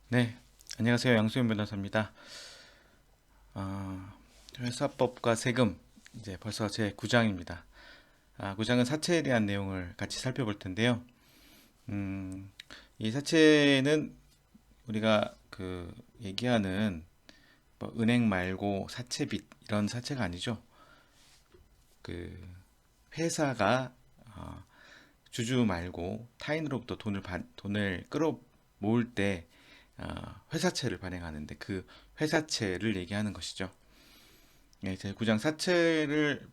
네, 안녕하세요. 양수현 변호사입니다. 아, 회사법과 세금 이제 벌써 제 9장입니다. 9장은 사채에 대한 내용을 같이 살펴볼 텐데요. 음, 이 사채는 우리가 그 얘기하는 뭐 은행 말고 사채빚 이런 사채가 아니죠. 그 회사가 어, 주주 말고 타인으로부터 돈을 끌어 모을 때 회사채를 발행하는데 그 회사채를 얘기하는 것이죠. 예, 제 9장 사채를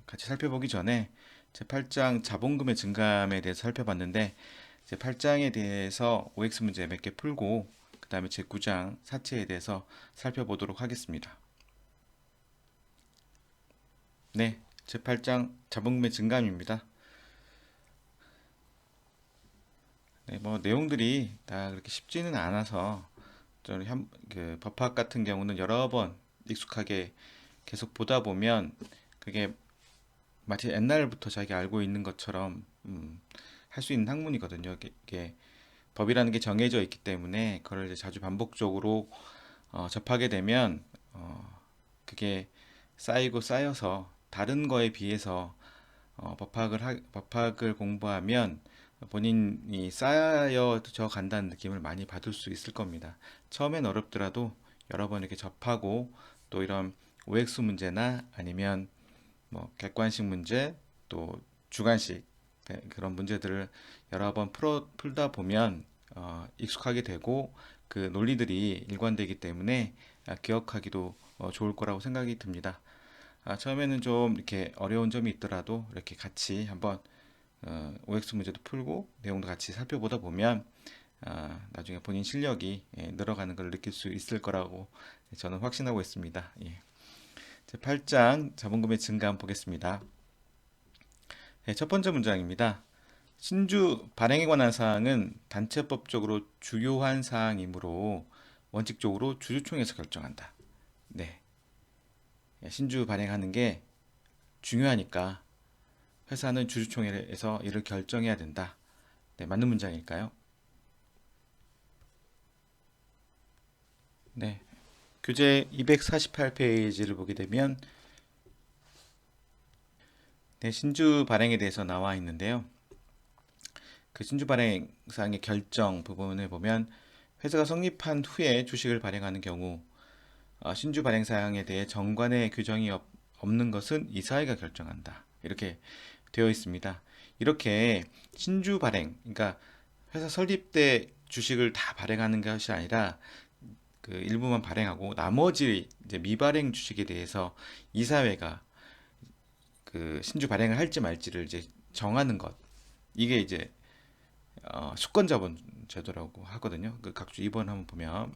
같이 살펴보기 전에 제 8장 자본금의 증감에 대해서 살펴봤는데 제 8장에 대해서 OX 문제 몇 개 풀고 그 다음에 제 9장 사채에 대해서 살펴보도록 하겠습니다. 네, 제 8장 자본금의 증감입니다. 네, 뭐 내용들이 다 그렇게 쉽지는 않아서 그 법학 같은 경우는 여러 번 익숙하게 계속 보다 보면 그게 마치 옛날부터 자기 알고 있는 것처럼 할 수 있는 학문이거든요. 이게 법이라는 게 정해져 있기 때문에 그걸 이제 자주 반복적으로 접하게 되면 그게 쌓이고 쌓여서 다른 거에 비해서 법학을 공부하면 본인이 쌓여져 간다는 느낌을 많이 받을 수 있을 겁니다. 처음엔 어렵더라도 여러 번 이렇게 접하고 또 이런 OX 문제나 아니면 뭐 객관식 문제 또 주관식 그런 문제들을 여러 번 풀다 보면 익숙하게 되고 그 논리들이 일관되기 때문에 기억하기도 좋을 거라고 생각이 듭니다. 처음에는 좀 이렇게 어려운 점이 있더라도 이렇게 같이 한번 OX 문제도 풀고 내용도 같이 살펴보다 보면 나중에 본인 실력이 늘어가는 걸 느낄 수 있을 거라고 저는 확신하고 있습니다. 예. 제 8장 자본금의 증감 보겠습니다. 네, 첫 번째 문장입니다. 신주 발행에 관한 사항은 단체법적으로 중요한 사항이므로 원칙적으로 주주총회에서 결정한다. 네, 신주 발행하는 게 중요하니까 회사는 주주총회에서 이를 결정해야 된다. 네, 맞는 문장일까요? 네, 교재 248페이지를 보게 되면 네, 신주 발행에 대해서 나와 있는데요. 그 신주 발행 사항의 결정 부분을 보면 회사가 성립한 후에 주식을 발행하는 경우 신주 발행 사항에 대해 정관의 규정이 없는 것은 이사회가 결정한다. 이렇게 되어 있습니다. 이렇게 신주 발행, 그러니까 회사 설립 때 주식을 다 발행하는 것이 아니라 그 일부만 발행하고 나머지 이제 미발행 주식에 대해서 이사회가 그 신주 발행을 할지 말지를 이제 정하는 것. 이게 이제 수권자본 제도라고 하거든요. 그 각주 2번 한번 보면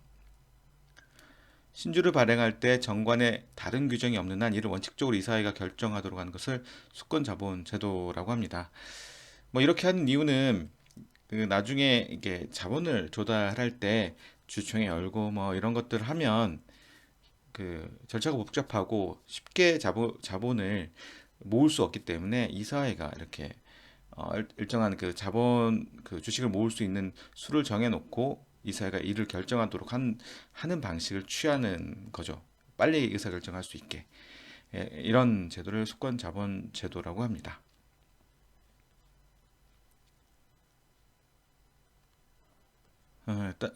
신주를 발행할 때 정관에 다른 규정이 없는 한 이를 원칙적으로 이사회가 결정하도록 하는 것을 수권자본 제도라고 합니다. 뭐 이렇게 하는 이유는 그 나중에 이게 자본을 조달할 때 주총에 열고 뭐 이런 것들을 하면 그 절차가 복잡하고 쉽게 자본을 모을 수 없기 때문에 이사회가 이렇게 일정한 그 자본 그 주식을 모을 수 있는 수를 정해놓고 이사회가 이를 결정하도록 하는 방식을 취하는 거죠. 빨리 의사결정할 수 있게. 이런 제도를 수권 자본 제도라고 합니다.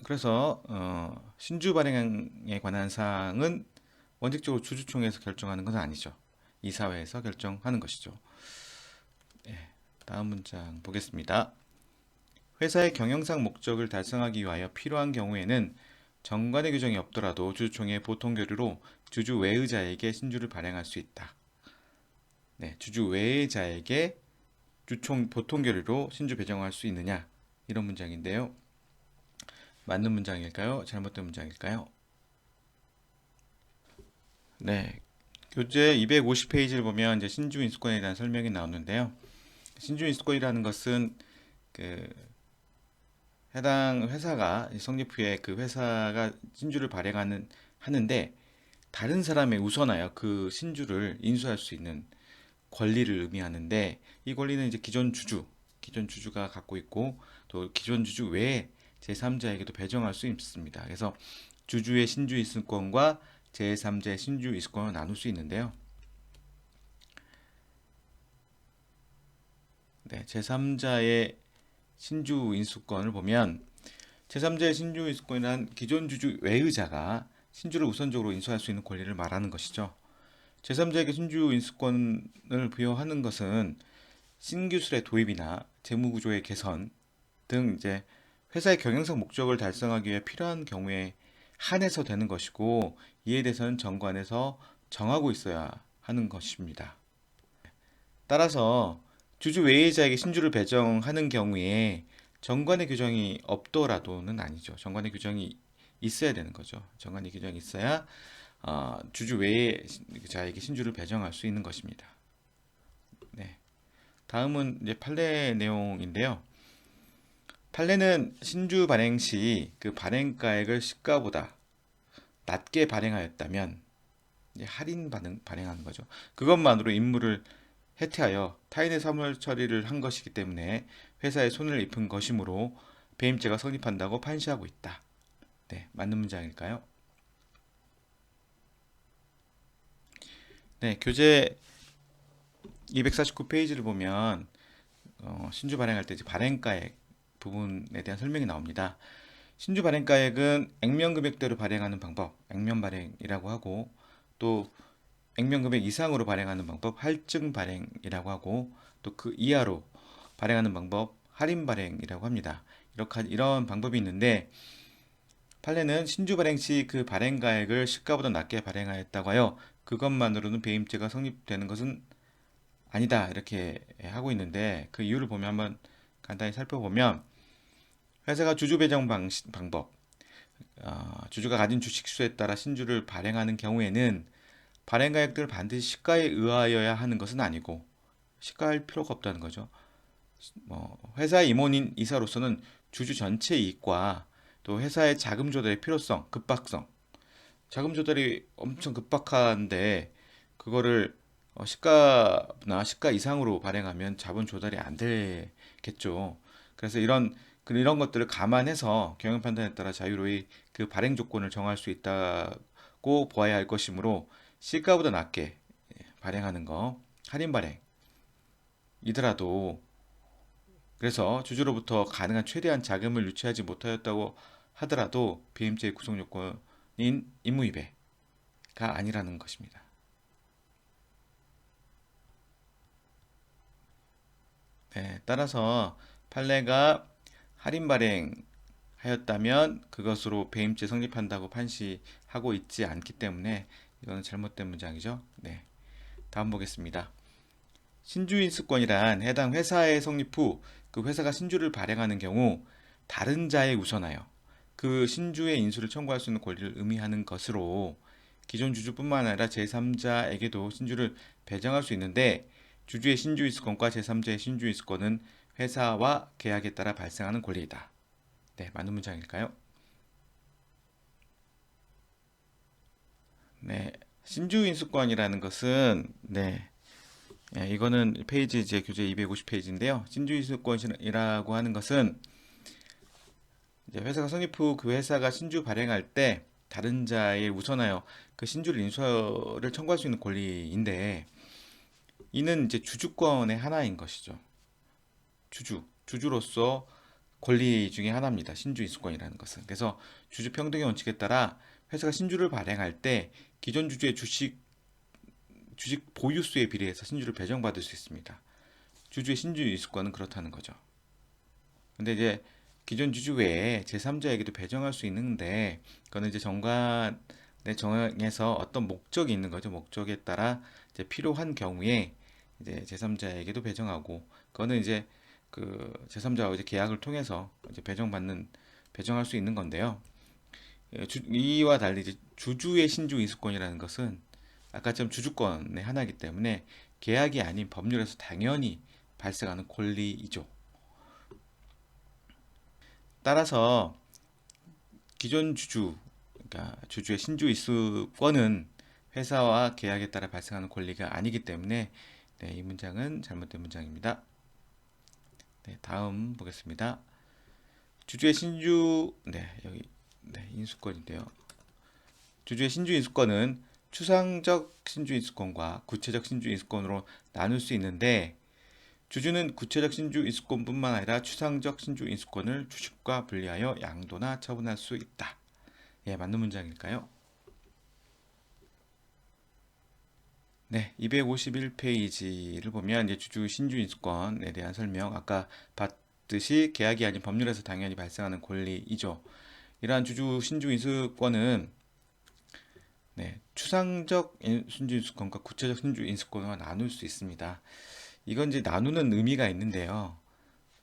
그래서 신주 발행에 관한 사항은 원칙적으로 주주총회에서 결정하는 것은 아니죠. 이사회에서 결정하는 것이죠. 다음 문장 보겠습니다. 회사의 경영상 목적을 달성하기 위하여 필요한 경우에는 정관의 규정이 없더라도 주주총회 보통 교류로 주주 외의자에게 신주를 발행할 수 있다. 네, 주주 외의자에게 주총 보통 교류로 신주 배정할 수 있느냐? 이런 문장인데요. 맞는 문장일까요? 잘못된 문장일까요? 네, 교재 250페이지를 보면 이제 신주 인수권에 대한 설명이 나오는데요. 신주 인수권이라는 것은 그 해당 회사가 성립 후에 그 회사가 신주를 발행하는 하는데 다른 사람에 우선하여 그 신주를 인수할 수 있는 권리를 의미하는데 이 권리는 이제 기존 주주가 갖고 있고 또 기존 주주 외에 제3자에게도 배정할 수 있습니다. 그래서 주주의 신주 인수권과 제3자의 신주 인수권을 나눌 수 있는데요. 네, 제3자의 신주 인수권을 보면 제3자의 신주 인수권이란 기존 주주 외의자가 신주를 우선적으로 인수할 수 있는 권리를 말하는 것이죠. 제3자에게 신주 인수권을 부여하는 것은 신기술의 도입이나 재무구조의 개선 등 이제 회사의 경영상 목적을 달성하기 위해 필요한 경우에 한해서 되는 것이고, 이에 대해서는 정관에서 정하고 있어야 하는 것입니다. 따라서 주주 외의자에게 신주를 배정하는 경우에 정관의 규정이 없더라도는 아니죠. 정관의 규정이 있어야 되는 거죠. 정관의 규정이 있어야 주주 외의자에게 신주를 배정할 수 있는 것입니다. 네. 다음은 이제 판례 내용인데요. 판례는 신주 발행 시 그 발행가액을 시가보다 낮게 발행하였다면 이제 할인 발행하는 거죠. 그것만으로 임무를 해태하여 타인의 사물 처리를 한 것이기 때문에 회사에 손을 입은 것이므로 배임죄가 성립한다고 판시하고 있다. 네, 맞는 문장일까요? 네, 교재 249페이지를 보면 신주 발행할 때 이제 발행가액 부분에 대한 설명이 나옵니다. 신주 발행가액은 액면 금액대로 발행하는 방법, 액면 발행이라고 하고, 또 액면 금액 이상으로 발행하는 방법, 할증 발행이라고 하고, 또 그 이하로 발행하는 방법, 할인 발행이라고 합니다. 이런 방법이 있는데, 판례는 신주 발행 시 그 발행가액을 시가보다 낮게 발행하였다고 하여 그것만으로는 배임죄가 성립되는 것은 아니다, 이렇게 하고 있는데, 그 이유를 보면 한번 간단히 살펴보면, 회사가 주주 배정 방법, 주주가 가진 주식수에 따라 신주를 발행하는 경우에는 발행가액들을 반드시 시가에 의하여야 하는 것은 아니고 시가할 필요가 없다는 거죠. 회사의 임원인 이사로서는 주주 전체 이익과 또 회사의 자금 조달의 필요성, 급박성, 자금 조달이 엄청 급박한데 그거를 시가나 시가 이상으로 발행하면 자본 조달이 안 되겠죠. 그래서 이런 것들을 감안해서 경영 판단에 따라 자유로이 그 발행 조건을 정할 수 있다고 보아야 할 것이므로 시가보다 낮게 발행하는 거, 할인 발행이더라도, 그래서 주주로부터 가능한 최대한 자금을 유치하지 못하였다고 하더라도 BMJ 구성 요건인 임무위배가 아니라는 것입니다. 네, 따라서 판례가 할인 발행하였다면 그것으로 배임죄 성립한다고 판시하고 있지 않기 때문에 이거는 잘못된 문장이죠. 네, 다음 보겠습니다. 신주인수권이란 해당 회사의 성립 후 그 회사가 신주를 발행하는 경우 다른 자에 우선하여 그 신주의 인수를 청구할 수 있는 권리를 의미하는 것으로 기존 주주뿐만 아니라 제3자에게도 신주를 배정할 수 있는데, 주주의 신주인수권과 제3자의 신주인수권은 회사와 계약에 따라 발생하는 권리이다. 네, 맞는 문장일까요? 네, 신주인수권이라는 것은 이거는 페이지 이제 교재 250페이지인데요. 신주인수권이라고 하는 것은 이제 회사가 성립 후 그 회사가 신주 발행할 때 다른 자에 우선하여 그 신주를 인수를 청구할 수 있는 권리인데, 이는 이제 주주권의 하나인 것이죠. 주주로서 권리 중에 하나입니다. 신주 인수권이라는 것은. 그래서 주주 평등의 원칙에 따라 회사가 신주를 발행할 때 기존 주주의 주식 보유수에 비례해서 신주를 배정받을 수 있습니다. 주주의 신주 인수권은 그렇다는 거죠. 근데 이제 기존 주주 외에 제3자에게도 배정할 수 있는데, 그거는 이제 정관에 정해서 어떤 목적이 있는 거죠. 목적에 따라 이제 필요한 경우에 이제 제3자에게도 배정하고, 그거는 이제 그 제3자와 이제 계약을 통해서 이제 배정할 수 있는 건데요. 이와 달리 이제 주주의 신주 인수권이라는 것은 아까처럼 주주권의 하나이기 때문에 계약이 아닌 법률에서 당연히 발생하는 권리이죠. 따라서 기존 그러니까 주주의 신주 인수권은 회사와 계약에 따라 발생하는 권리가 아니기 때문에 이 문장은 잘못된 문장입니다. 네, 다음 보겠습니다. 주주의 신주 여기 인수권인데요. 주주의 신주 인수권은 추상적 신주 인수권과 구체적 신주 인수권으로 나눌 수 있는데 주주는 구체적 신주 인수권뿐만 아니라 추상적 신주 인수권을 주식과 분리하여 양도나 처분할 수 있다. 예, 맞는 문장일까요? 네, 251페이지를 보면 이제 주주 신주 인수권에 대한 설명, 아까 봤듯이 계약이 아닌 법률에서 당연히 발생하는 권리이죠. 이러한 주주 신주 인수권은 추상적 신주 인수권과 구체적 신주 인수권과 나눌 수 있습니다. 이건 이제 나누는 의미가 있는데요.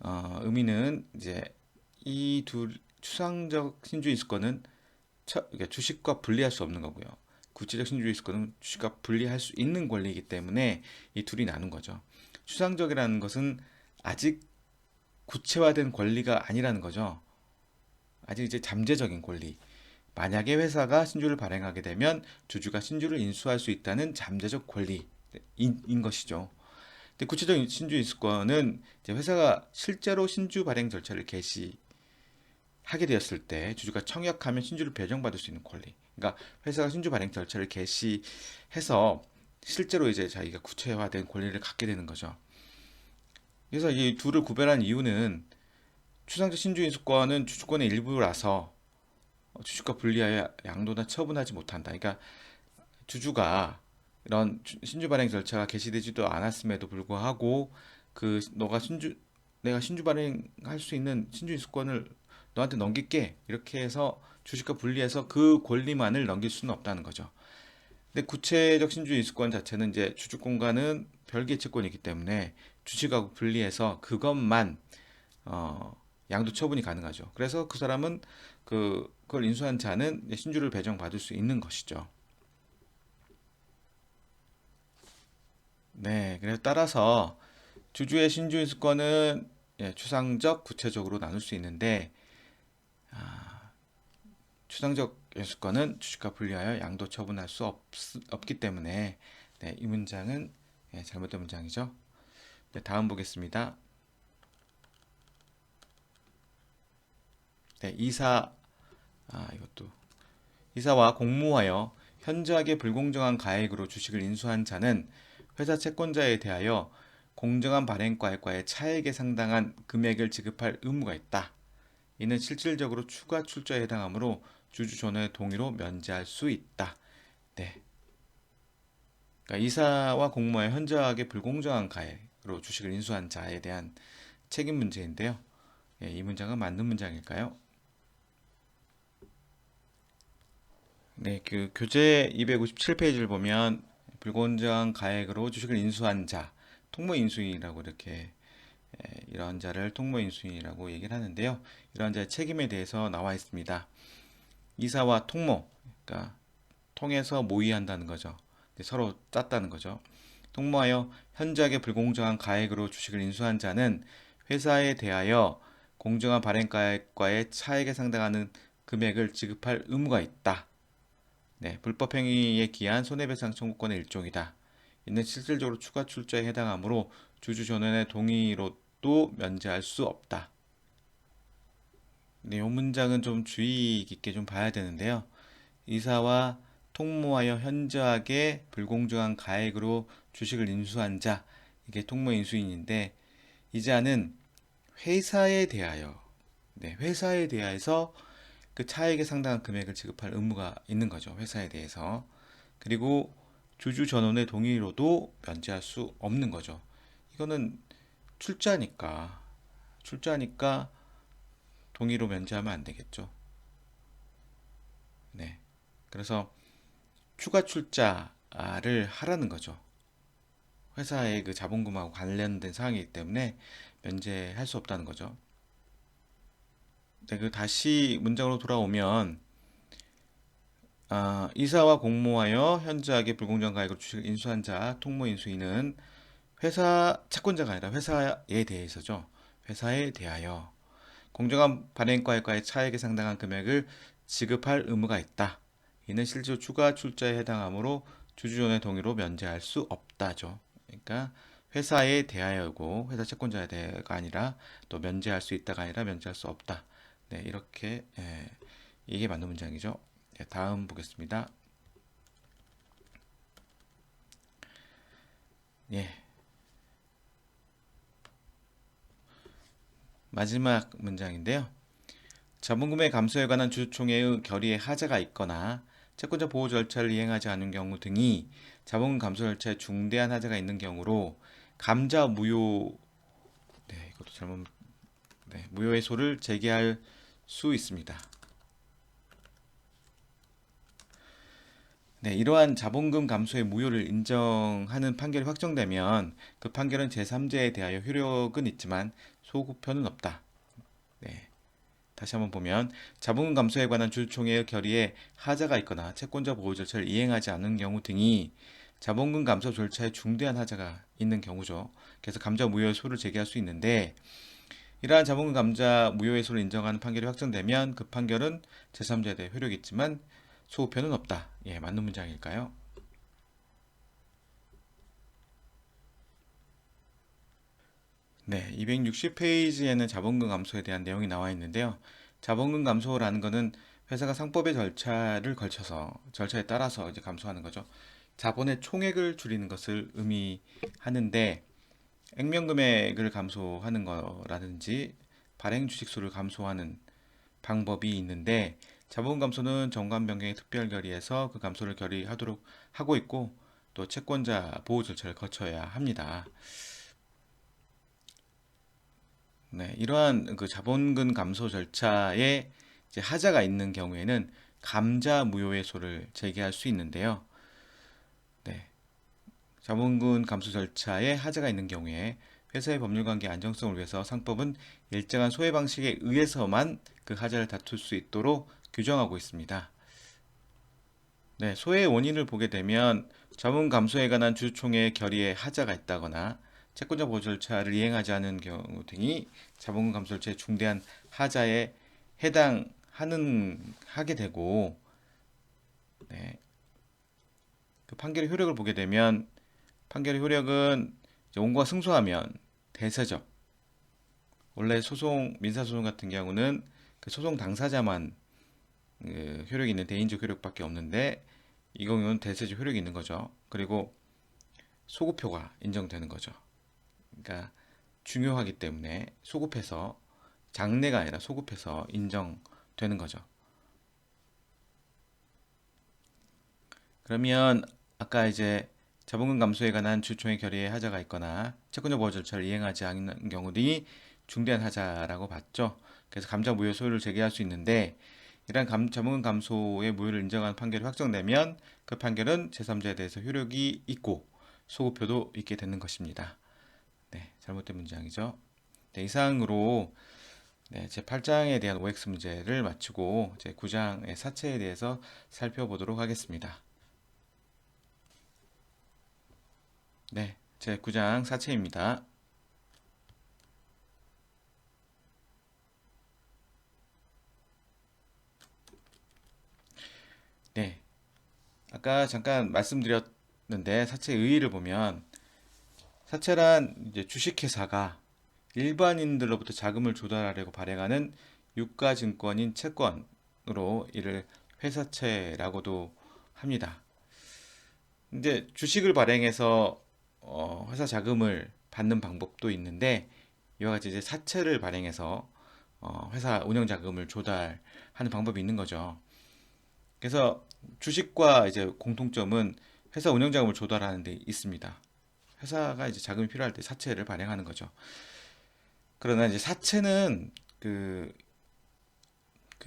의미는 이제 이 둘 추상적 신주 인수권은 그러니까 주식과 분리할 수 없는 거고요. 구체적 신주 인수권은 주식과 분리할 수 있는 권리이기 때문에 이 둘이 나눈 거죠. 추상적이라는 것은 아직 구체화된 권리가 아니라는 거죠. 아직 이제 잠재적인 권리. 만약에 회사가 신주를 발행하게 되면 주주가 신주를 인수할 수 있다는 잠재적 권리인 것이죠. 근데 구체적 신주 인수권은 이제 회사가 실제로 신주 발행 절차를 개시하게 되었을 때 주주가 청약하면 신주를 배정받을 수 있는 권리. 그러니까 회사가 신주 발행 절차를 개시해서 실제로 이제 자기가 구체화된 권리를 갖게 되는 거죠. 그래서 이 둘을 구별한 이유는 추상적 신주 인수권은 주주권의 일부라서 주식과 분리하여 양도나 처분하지 못한다. 그러니까 주주가 이런 신주 발행 절차가 개시되지도 않았음에도 불구하고 내가 신주 발행할 수 있는 신주 인수권을 너한테 넘길게 이렇게 해서 주식과 분리해서 그 권리만을 넘길 수는 없다는 거죠. 근데 구체적 신주 인수권 자체는 이제 주주권과는 별개의 채권이기 때문에 주식하고 분리해서 그것만 양도 처분이 가능하죠. 그래서 그 사람은 그걸 인수한 자는 신주를 배정받을 수 있는 것이죠. 네, 그래서 따라서 주주의 신주 인수권은 추상적, 구체적으로 나눌 수 있는데 추상적 인수권은 주식과 분리하여 양도 처분할 수 없기 때문에 이 문장은 잘못된 문장이죠. 네, 다음 보겠습니다. 네, 이사와 공모하여 현저하게 불공정한 가액으로 주식을 인수한 자는 회사 채권자에 대하여 공정한 발행가액과의 차액에 상당한 금액을 지급할 의무가 있다. 이는 실질적으로 추가 출자에 해당하므로 주주 전원의 동의로 면제할 수 있다. 네. 그러니까 이사와 공모하여 현저하게 불공정한 가액으로 주식을 인수한 자에 대한 책임 문제인데요. 이 문장은 맞는 문장일까요? 네, 그 교재 257페이지를 보면 불공정한 가액으로 주식을 인수한 자, 통모인수인이라고 이렇게 이러한 자를 통모인수인이라고 얘기를 하는데요. 이러한 자의 책임에 대해서 나와 있습니다. 이사와 통모, 그러니까 통해서 모의한다는 거죠. 서로 짰다는 거죠. 통모하여 현저하게 불공정한 가액으로 주식을 인수한 자는 회사에 대하여 공정한 발행가액과의 차액에 상당하는 금액을 지급할 의무가 있다. 네, 불법 행위에 기한 손해배상 청구권의 일종이다. 이는 실질적으로 추가 출자에 해당하므로 주주 전원의 동의로도 면제할 수 없다. 네, 이 문장은 좀 주의 깊게 좀 봐야 되는데요. 이사와 통모하여 현저하게 불공정한 가액으로 주식을 인수한 자, 이게 통모인수인인데 이 자는 회사에 대하여, 회사에 대해서 그 차액에 상당한 금액을 지급할 의무가 있는 거죠. 회사에 대해서. 그리고 주주 전원의 동의로도 면제할 수 없는 거죠. 이거는 출자니까 동의로 면제하면 안 되겠죠. 네. 그래서 추가 출자를 하라는 거죠. 회사의 그 자본금하고 관련된 사항이기 때문에 면제할 수 없다는 거죠. 네, 그 다시 문장으로 돌아오면 이사와 공모하여 현저하게 불공정 가액으로 주식을 인수한 자 통모인수인은 회사 채권자가 아니라 회사에 대해서죠. 회사에 대하여 공정한 발행가액과의 차액에 상당한 금액을 지급할 의무가 있다. 이는 실질 추가 출자에 해당하므로 주주전의 동의로 면제할 수 없다죠. 그러니까 회사에 대하여고 회사 채권자에 대해가 아니라 또 면제할 수 있다가 아니라 면제할 수 없다. 네, 이렇게 이게 맞는 문장이죠. 네, 다음 보겠습니다. 예, 마지막 문장인데요. 자본금의 감소에 관한 주주총회의 결의에 하자가 있거나 채권자 보호 절차를 이행하지 않은 경우 등이 자본금 감소 절차에 중대한 하자가 있는 경우로 감자 무효, 네, 이것도 잘못, 네, 무효의소를 제기할 수 있습니다. 네, 이러한 자본금 감소의 무효를 인정하는 판결이 확정되면 그 판결은 제3자에 대하여 효력은 있지만 소급효는 없다. 네, 다시 한번 보면 자본금 감소에 관한 주주총회의 결의에 하자가 있거나 채권자 보호 절차를 이행하지 않은 경우 등이 자본금 감소 절차에 중대한 하자가 있는 경우죠. 그래서 감자 무효의 소를 제기할 수 있는데 이러한 자본금 감자 무효의 소를 인정하는 판결이 확정되면 그 판결은 제3자에 대해 효력이 있지만 소급효는 없다. 예, 맞는 문장일까요? 네, 260페이지에는 자본금 감소에 대한 내용이 나와 있는데요. 자본금 감소라는 것은 회사가 상법의 절차를 걸쳐서 절차에 따라서 이제 감소하는 거죠. 자본의 총액을 줄이는 것을 의미하는데 액면 금액을 감소하는 거라든지 발행 주식수를 감소하는 방법이 있는데 자본 감소는 정관 변경의 특별 결의에서 그 감소를 결의하도록 하고 있고 또 채권자 보호 절차를 거쳐야 합니다. 네, 이러한 그 자본금 감소 절차에 이제 하자가 있는 경우에는 감자 무효의소를 제기할 수 있는데요. 네, 자본금 감소 절차에 하자가 있는 경우에 회사의 법률관계 안정성을 위해서 상법은 일정한 소외 방식에 의해서만 그 하자를 다툴 수 있도록 규정하고 있습니다. 네, 소외의 원인을 보게 되면 자본 감소에 관한 주주총회 결의에 하자가 있다거나 채권자 보호 절차를 이행하지 않은 경우 등이 자본금 감소 절차의 중대한 하자에 하게 되고, 네, 그 판결의 효력을 보게 되면 판결의 효력은 원고가 승소하면 대세적. 원래 민사소송 같은 경우는 그 소송 당사자만 그 효력이 있는 대인적 효력밖에 없는데 이 경우는 대세적 효력이 있는 거죠. 그리고 소급표가 인정되는 거죠. 그러니까 중요하기 때문에 소급해서 장래가 아니라 소급해서 인정되는 거죠. 그러면 아까 이제 자본금 감소에 관한 주총의 결의에 하자가 있거나 채권자 보호 절차를 이행하지 않는 경우들이 중대한 하자라고 봤죠. 그래서 감자 무효 소유를 제기할 수 있는데 이러한 자본금 감소의 무효를 인정하는 판결이 확정되면 그 판결은 제3자에 대해서 효력이 있고 소급표도 있게 되는 것입니다. 네, 잘못된 문장이죠. 네, 이상으로 네, 제8장에 대한 OX 문제를 마치고 제9장의 사체에 대해서 살펴보도록 하겠습니다. 네, 제9장 사체입니다. 네, 아까 잠깐 말씀드렸는데 사체의 의의를 보면 사체란 이제 주식회사가 일반인들로부터 자금을 조달하려고 발행하는 유가증권인 채권으로 이를 회사채라고도 합니다. 이제 주식을 발행해서 회사 자금을 받는 방법도 있는데 이와 같이 이제 사채를 발행해서 회사 운영 자금을 조달하는 방법이 있는 거죠. 그래서 주식과 이제 공통점은 회사 운영 자금을 조달하는 데 있습니다. 회사가 이제 자금이 필요할 때 사채를 발행하는 거죠. 그러나 이제 사채는 그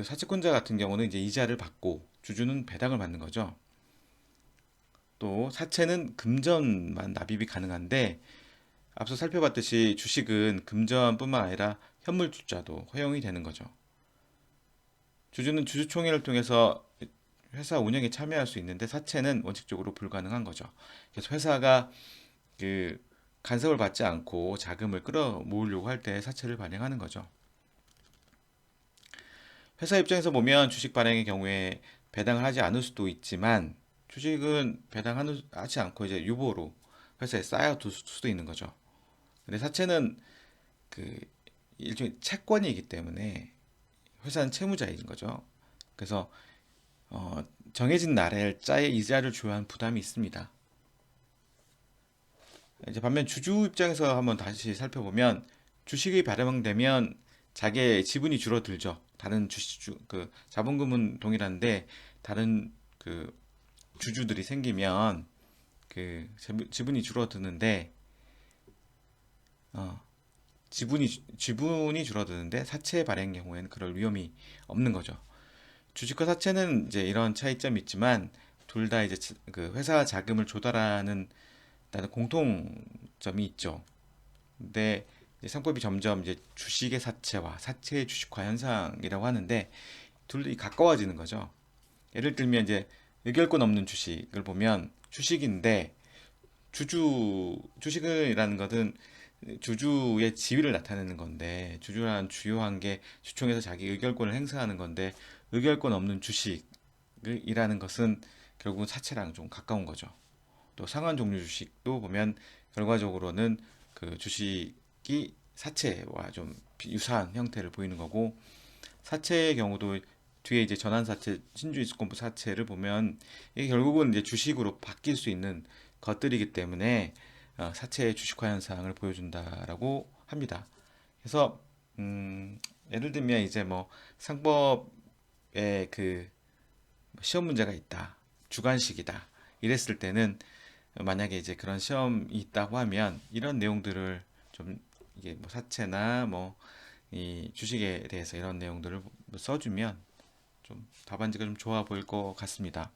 사채권자 같은 경우는 이제 이자를 받고 주주는 배당을 받는 거죠. 또 사채는 금전만 납입이 가능한데 앞서 살펴봤듯이 주식은 금전뿐만 아니라 현물 투자도 허용이 되는 거죠. 주주는 주주총회를 통해서 회사 운영에 참여할 수 있는데 사채는 원칙적으로 불가능한 거죠. 그래서 회사가 그 간섭을 받지 않고 자금을 끌어모으려고 할 때 사채를 발행하는 거죠. 회사 입장에서 보면 주식 발행의 경우에 배당을 하지 않을 수도 있지만 주식은 배당하지 않고 이제 유보로 회사에 쌓여둘 수도 있는 거죠. 근데 사채는 그 일종의 채권이기 때문에 회사는 채무자인 거죠. 그래서 정해진 날짜에 이자를 줘야 하는 부담이 있습니다. 이제 반면 주주 입장에서 한번 다시 살펴보면 주식이 발행되면 자기의 지분이 줄어들죠. 다른 그 자본금은 동일한데 다른 그 주주들이 생기면 그 지분이 줄어드는데 어, 지분이 줄어드는데 사채 발행 경우에는 그럴 위험이 없는 거죠. 주식과 사채는 이제 이런 차이점이 있지만 둘 다 이제 그 회사 자금을 조달하는 공통점이 있죠. 근데 이제 상법이 점점 이제 주식의 사채와 사채의 주식화 현상이라고 하는데 둘이 가까워지는 거죠. 예를 들면 이제 의결권 없는 주식을 보면 주식인데 주식이라는 것은 주주의 지위를 나타내는 건데 주주라는 주요한 게 주총에서 자기 의결권을 행사하는 건데 의결권 없는 주식이라는 것은 결국은 사채랑 좀 가까운 거죠. 또 상한 종류 주식도 보면 결과적으로는 그 주식이 사채와 좀 유사한 형태를 보이는 거고 사채의 경우도 뒤에 이제 전환사채, 신주이수권부 사채를 보면 이게 결국은 이제 주식으로 바뀔 수 있는 것들이기 때문에 사채의 주식화 현상을 보여준다라고 합니다. 그래서 예를 들면 이제 뭐 상법에 그 시험 문제가 있다, 주관식이다 이랬을 때는 만약에 이제 그런 시험이 있다고 하면 이런 내용들을 좀 이게 뭐 사채나 뭐 이 주식에 대해서 이런 내용들을 써주면 좀 답안지가 좀 좋아 보일 것 같습니다.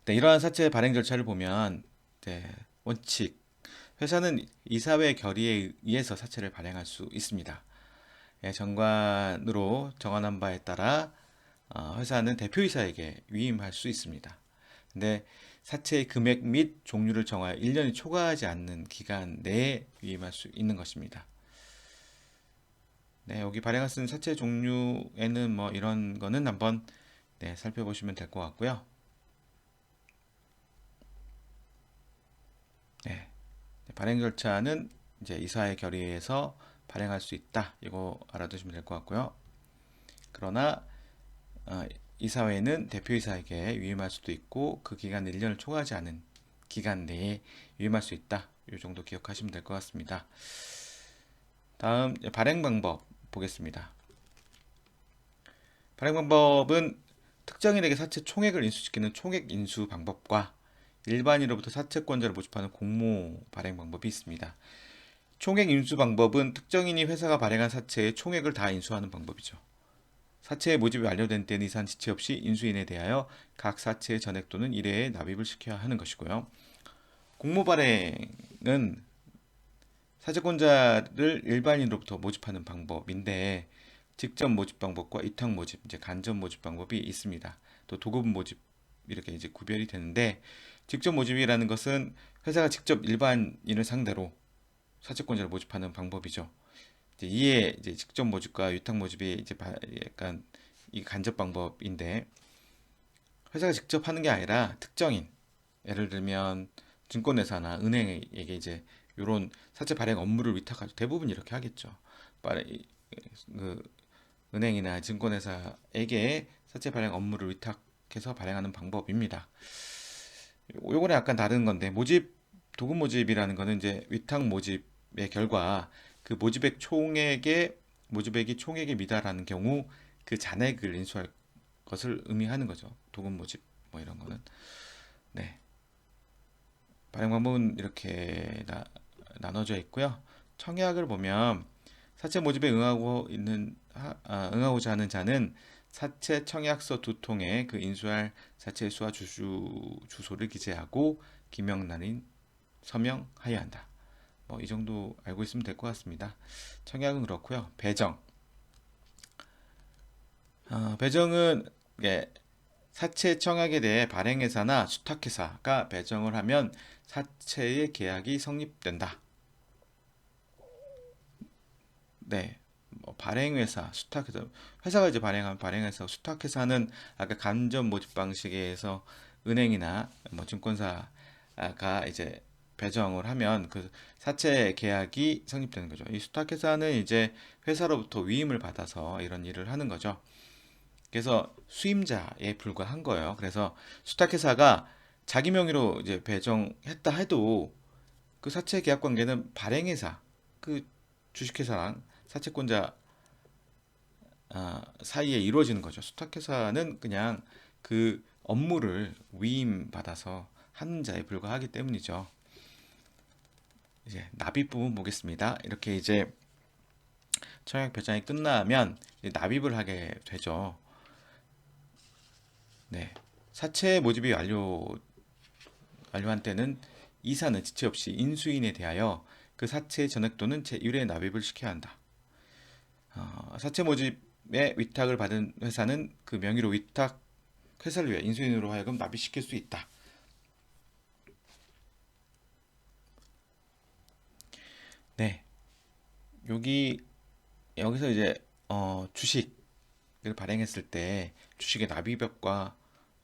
네, 이러한 사채 발행 절차를 보면 네, 원칙 회사는 이사회 결의에 의해서 사채를 발행할 수 있습니다. 예, 정관으로 정한한 바에 따라 회사는 대표이사에게 위임할 수 있습니다. 근데 사채의 금액 및 종류를 정하여 1년이 초과하지 않는 기간 내에 위임할 수 있는 것입니다. 네, 여기 발행할 수 있는 사채 종류에는 뭐 이런 거는 한번 네, 살펴보시면 될 것 같고요. 네, 발행 절차는 이제 이사의 결의에서 발행할 수 있다. 이거 알아두시면 될 것 같고요. 그러나 어, 이사회는 대표이사에게 위임할 수도 있고 그 기간 1년을 초과하지 않은 기간 내에 위임할 수 있다. 이 정도 기억하시면 될 것 같습니다. 다음 발행 방법 보겠습니다. 발행 방법은 특정인에게 사채 총액을 인수시키는 총액 인수 방법과 일반인으로부터 사채권자를 모집하는 공모 발행 방법이 있습니다. 총액 인수 방법은 특정인이 회사가 발행한 사채의 총액을 다 인수하는 방법이죠. 사채의 모집이 완료된 때는 이산 지체 없이 인수인에 대하여 각 사채의 전액 또는 일회에 납입을 시켜야 하는 것이고요. 공모 발행은 사채권자를 일반인으로부터 모집하는 방법인데 직접 모집 방법과 위탁 모집, 이제 간접 모집 방법이 있습니다. 또 도급 모집 이렇게 이제 구별이 되는데 직접 모집이라는 것은 회사가 직접 일반인을 상대로 사채권자를 모집하는 방법이죠. 이에 이제 직접 모집과 위탁 모집이 이제 약간 이 간접 방법인데 회사가 직접 하는 게 아니라 특정인 예를 들면 증권회사나 은행에게 이제 이런 사채 발행 업무를 위탁하죠. 대부분 이렇게 하겠죠. 그 은행이나 증권회사에게 사채 발행 업무를 위탁해서 발행하는 방법입니다. 요거는 약간 다른 건데 도금 모집이라는 거는 이제 위탁 모집의 결과 그 모집액이 총액에 미달하는 경우 그 잔액을 인수할 것을 의미하는 거죠. 도금 모집 뭐 이런 거는 네 발행 방법은 이렇게 나눠져 있고요. 청약을 보면 사채 모집에 응하고자 하는 자는 사채 청약서 두 통에 그 인수할 사채 수와 주소를 기재하고 기명란인 서명하여야 한다. 뭐 이 정도 알고 있으면 될 것 같습니다. 청약은 그렇고요. 배정은 예, 사채 청약에 대해 발행회사나 수탁회사가 배정을 하면 사채의 계약이 성립된다. 네. 뭐 발행회사, 수탁회사, 회사가 이제 발행한 발행회사, 수탁회사는 아까 간접 모집 방식에서 은행이나 뭐 증권사가 이제 배정을 하면 그 사채 계약이 성립되는 거죠. 이 수탁회사는 이제 회사로부터 위임을 받아서 이런 일을 하는 거죠. 그래서 수임자에 불과한 거예요. 그래서 수탁회사가 자기 명의로 이제 배정했다 해도 그 사채 계약 관계는 발행회사, 그 주식회사랑 사채권자 사이에 이루어지는 거죠. 수탁회사는 그냥 그 업무를 위임받아서 하는 자에 불과하기 때문이죠. 이제 납입 부분 보겠습니다. 이렇게 이제 청약 배정이 끝나면 이제 납입을 하게 되죠. 네. 사채 모집이 완료한 때는 이사는 지체 없이 인수인에 대하여 그 사채 전액 또는 제1회 납입을 시켜야 한다. 사채 모집에 위탁을 받은 회사는 그 명의로 위탁 회사를 위해 인수인으로 하여금 납입시킬 수 있다. 네. 여기서 이제 주식을 발행했을 때 주식의 납입액과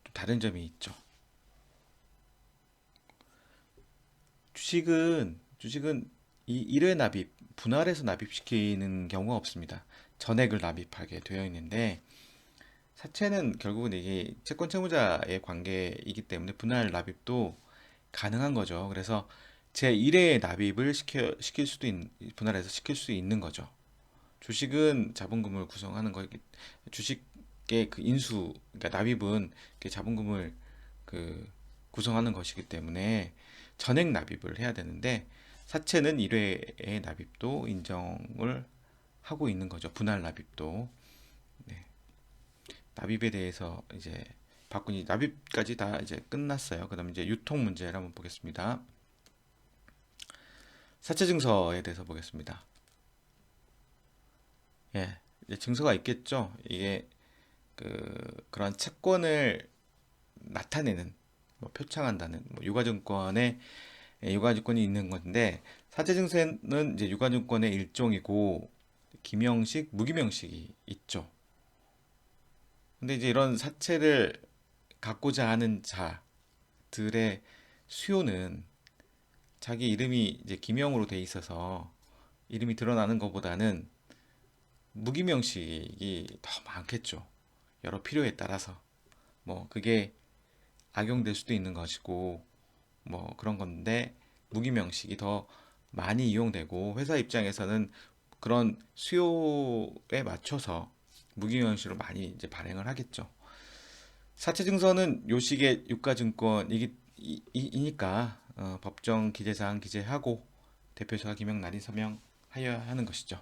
또 다른 점이 있죠. 주식은 이 일회 납입, 분할해서 납입시키는 경우가 없습니다. 전액을 납입하게 되어 있는데 사채는 결국은 이게 채권 채무자의 관계이기 때문에 분할 납입도 가능한 거죠. 그래서 제 1회 납입을 시킬 수도 분할해서 시킬 수 있는 거죠. 주식은 자본금을 구성하는 거기 주식의 그 인수 그러니까 납입은 자본금을 그 구성하는 것이기 때문에 전액 납입을 해야 되는데 사채는 1회의 납입도 인정을 하고 있는 거죠. 분할 납입도. 네. 납입에 대해서 이제 바꾸니 납입까지 다 이제 끝났어요. 그다음 이제 유통 문제를 한번 보겠습니다. 사채 증서에 대해서 보겠습니다. 예. 이제 증서가 있겠죠. 이게 그런 채권을 나타내는 뭐 표창한다는 뭐 유가증권이 있는 건데 사채 증서는 이제 유가증권의 일종이고 기명식, 무기명식이 있죠. 근데 이제 이런 사채를 갖고자 하는 자들의 수요는 자기 이름이 이제 기명으로 돼 있어서 이름이 드러나는 것보다는 무기명식이 더 많겠죠. 여러 필요에 따라서. 뭐 그게 악용될 수도 있는 것이고 뭐 그런 건데 무기명식이 더 많이 이용되고 회사 입장에서는 그런 수요에 맞춰서 무기명식으로 많이 이제 발행을 하겠죠. 사채증서는 요식의 유가증권이니까 법정 기재사항 기재하고 대표이사가 기명 날인 서명하여야 하는 것이죠.